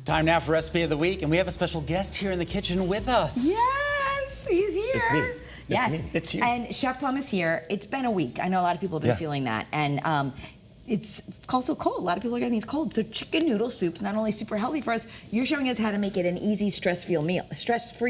Time now for Recipe of the Week, and we have a special guest here in the kitchen with us. Yes, he's here. It's me. Yes, me. It's you. And Chef Plum is here. It's been a week. I know a lot of people have been feeling that. And it's also cold. A lot of people are getting these colds. So chicken noodle soup's not only super healthy for us, you're showing us how to make it an easy, stress-free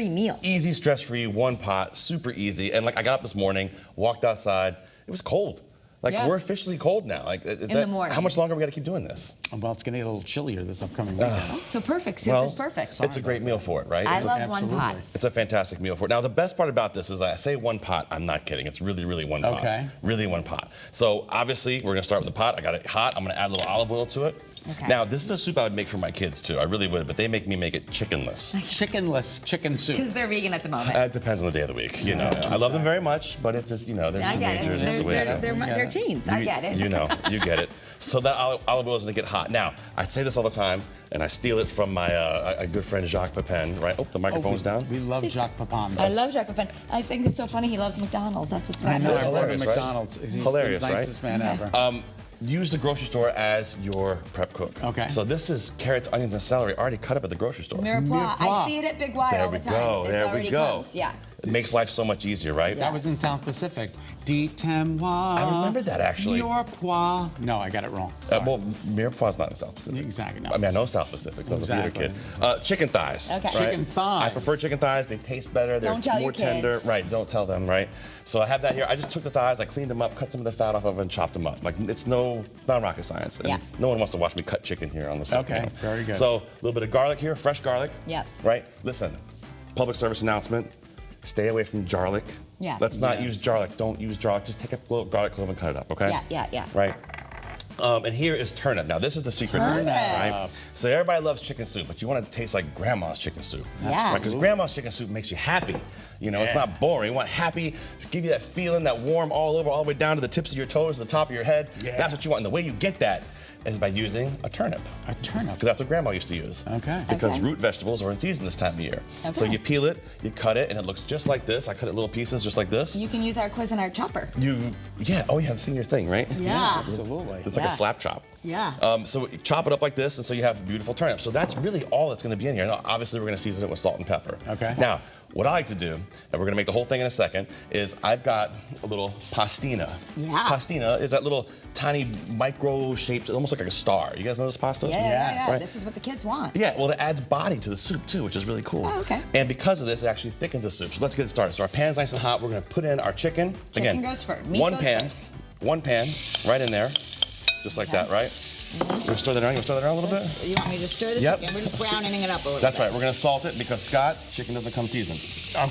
meal. Easy, stress-free, one pot, super easy. And like I got up this morning, walked outside, it was cold. Like we're officially cold now. Like in the morning. How much longer we got to keep doing this? Well, it's going to get a little chillier this upcoming weekend. So perfect. Soup is perfect. It's a great meal for it, right? I love one pot. It's a fantastic meal for it. Now, the best part about this is I say one pot. I'm not kidding. It's really, really one pot. Okay. Really one pot. So obviously, we're going to start with the pot. I got it hot. I'm going to add a little olive oil to it. Okay. Now, this is a soup I would make for my kids, too. I really would, but they make me make it chickenless. Chickenless chicken soup. Because they're vegan at the moment. It depends on the day of the week, you know. I love them very much, but it's just, you know, they're teenagers. It's the way it goes. They're teens. I get it. You know, you get it. So that olive oil is going to get hot. Now, I say this all the time, and I steal it from my a good friend, Jacques Pepin, right? Oh, the microphone's down. We love Jacques Pepin. I love Jacques Pepin. I think it's so funny he loves McDonald's. That's what's I know. I love Hilarious, right? McDonald's. He's Hilarious, the right? nicest man ever. Use the grocery store as your prep cook. Okay. So this is carrots, onions, and celery already cut up at the grocery store. Mirepoix. I see it at Big Y all the time. There we go. Comes. Yeah. It makes life so much easier, right? That was in South Pacific. Dites-moi. I remember that, actually. Mirepoix. No, I got it wrong. Well, Mirepoix is not in South Pacific. Exactly. No. I mean, I know South Pacific. I was a theater kid. Chicken thighs. Okay. Right? Chicken thighs. I prefer chicken thighs. They taste better. They're Don't tell more your tender. kids. Right. Don't tell them. Right. So I have that here. I just took the thighs. I cleaned them up, cut some of the fat off of them, and chopped them up. Like it's not rocket science. And no one wants to watch me cut chicken here on the soup. Okay. You know? Very good. So a little bit of garlic here, fresh garlic. Yep. Right. Listen, public service announcement. Stay away from garlic. Yeah. Let's not use garlic. Don't use garlic. Just take a little garlic clove and cut it up, okay? Yeah. Right. And here is turnip. Now, this is the secret to this, right? So everybody loves chicken soup, but you want it to taste like grandma's chicken soup. Yeah. Because grandma's chicken soup makes you happy. You know, it's not boring. You want happy, give you that feeling, that warm all over, all the way down to the tips of your toes, to the top of your head. Yeah. That's what you want. And the way you get that is by using a turnip. A turnip? Because that's what grandma used to use. Okay. Because root vegetables are in season this time of year. Okay. So you peel it, you cut it, and it looks just like this. I cut it little pieces just like this. You can use our Cuisinart chopper. Oh, yeah, I've seen your thing, right? Yeah. Absolutely. It's like a slap chop. Yeah. So you chop it up like this, and so you have beautiful turnips. So that's really all that's going to be in here. Now, obviously, we're going to season it with salt and pepper. Okay. Now, what I like to do, and we're going to make the whole thing in a second, is I've got a little pastina. Yeah. Pastina is that little tiny micro-shaped, almost like a star. You guys know this pasta? Yeah. Right? This is what the kids want. Yeah, well, it adds body to the soup, too, which is really cool. Oh, okay. And because of this, it actually thickens the soup. So let's get it started. So our pan's nice and hot. We're going to put in our chicken. Chicken goes first. Meat One goes pan, first. one pan, right in there, just like that, right? You want to stir that around? You want to stir that around a little bit? You want me to stir the chicken? We're just browning it up a little bit. That's right. We're going to salt it because, Scott, chicken doesn't come seasoned.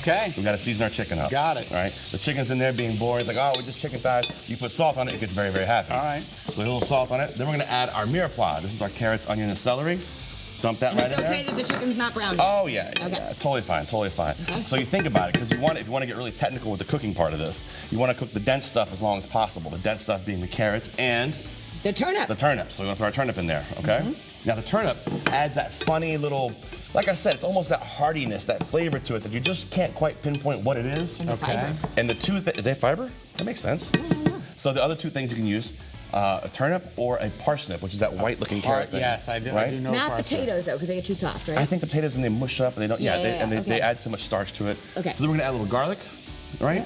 Okay. We've got to season our chicken up. Got it. All right? The chicken's in there being boring. It's like, oh, we're just chicken thighs. You put salt on it, it gets very, very happy. All right. So a little salt on it. Then we're going to add our mirepoix. This is our carrots, onion, and celery. Dump that right in there. It's okay that the chicken's not brown yet. Oh, yeah. Totally fine, totally fine. Okay. So you think about it, because if you want to get really technical with the cooking part of this, you want to cook the dense stuff as long as possible. The dense stuff being the carrots and the turnip. The turnip. So we want to put our turnip in there, okay? Now the turnip adds that funny little, like I said, it's almost that heartiness, that flavor to it that you just can't quite pinpoint what it is. And the fiber. And the two things, is that fiber? That makes sense. So the other two things you can use, a turnip or a parsnip, which is that white-looking carrot thing. Yes, I do. Right? I do know Not parsnip. Potatoes, though, because they get too soft, right? I think the potatoes, and they mush up, and they don't, they add so much starch to it. Okay. So then we're gonna add a little garlic, right?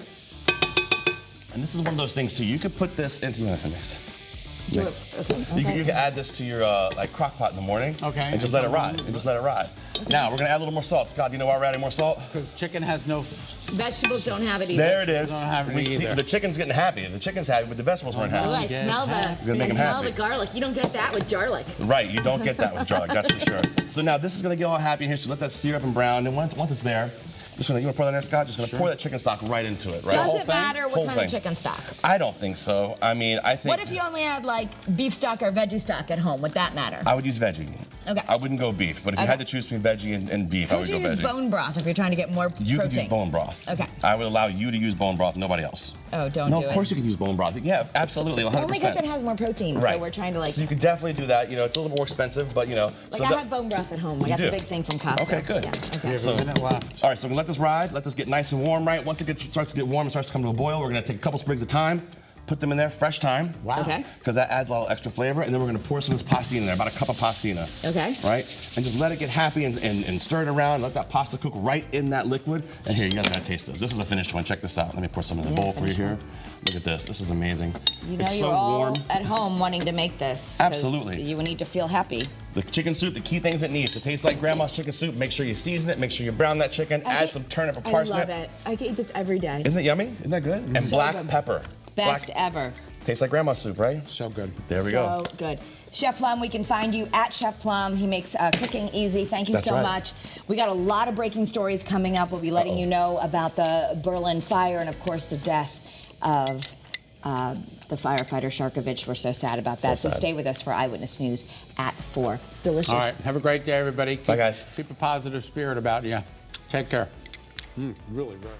And this is one of those things too. You could put this into your mix. You can add this to your like crock pot in the morning. Okay. And just let it ride. Now we're gonna add a little more salt. Scott, do you know why we're adding more salt? Because chicken has no. Vegetables don't have it either. There it is. Don't have it either. The chicken's getting happy. The chicken's happy, but the vegetables weren't happy. Oh, I smell the garlic. You don't get that with garlic. Right, you don't get that with garlic, that's for sure. So now this is gonna get all happy in here, so let that sear up and brown, and once it's there, you want to pour that in there, Scott? Just gonna pour that chicken stock right into it, right? Does it matter what kind of chicken stock? I don't think so. I mean, I think. What if you only had like beef stock or veggie stock at home? Would that matter? I would use veggie. Okay. I wouldn't go beef, but if you had to choose between veggie and beef, I would go veggie. Could you use bone broth if you're trying to get more protein? You could use bone broth. Okay. I would allow you to use bone broth, nobody else. Oh, don't do it. No, of course you can use bone broth. Yeah, absolutely, 100%. Only because it has more protein, so we're trying to like. So you could definitely do that. You know, it's a little more expensive, but you know. Like I have bone broth at home. I got the big thing from Costco. Okay, good. Yeah, okay. We have a minute left. All right, so we're gonna let this ride. Let this get nice and warm, right? Once it starts to get warm and starts to come to a boil, we're gonna take a couple sprigs of thyme, Put them in there, fresh thyme. Wow. Okay. Because that adds a little extra flavor. And then we're gonna pour some of this pastina in there, about a cup of pastina. Okay. Right? And just let it get happy and stir it around. Let that pasta cook right in that liquid. And here, you guys gotta taste this. This is a finished one. Check this out. Let me pour some in the bowl for you here. Look at this. This is amazing. You know, it's you're so all warm. at home wanting to make this. 'Cause Absolutely. You need to feel happy. The chicken soup, the key things it needs to taste like grandma's chicken soup. Make sure you season it. Make sure you brown that chicken. Add some turnip or parsnip. I love it. I can eat this every day. Isn't it yummy? Isn't that good? And So black good. pepper. Best ever. Tastes like grandma's soup, right? So good. There we go. So good. Chef Plum, we can find you at Chef Plum. He makes cooking easy. Thank you That's so right. much. We got a lot of breaking stories coming up. We'll be letting you know about the Berlin fire and, of course, the death of the firefighter Sharkovich. We're so sad about that. So sad. stay with us for Eyewitness News at 4. Delicious. All right. Have a great day, everybody. Bye, guys. Keep a positive spirit about you. Take care. Really great.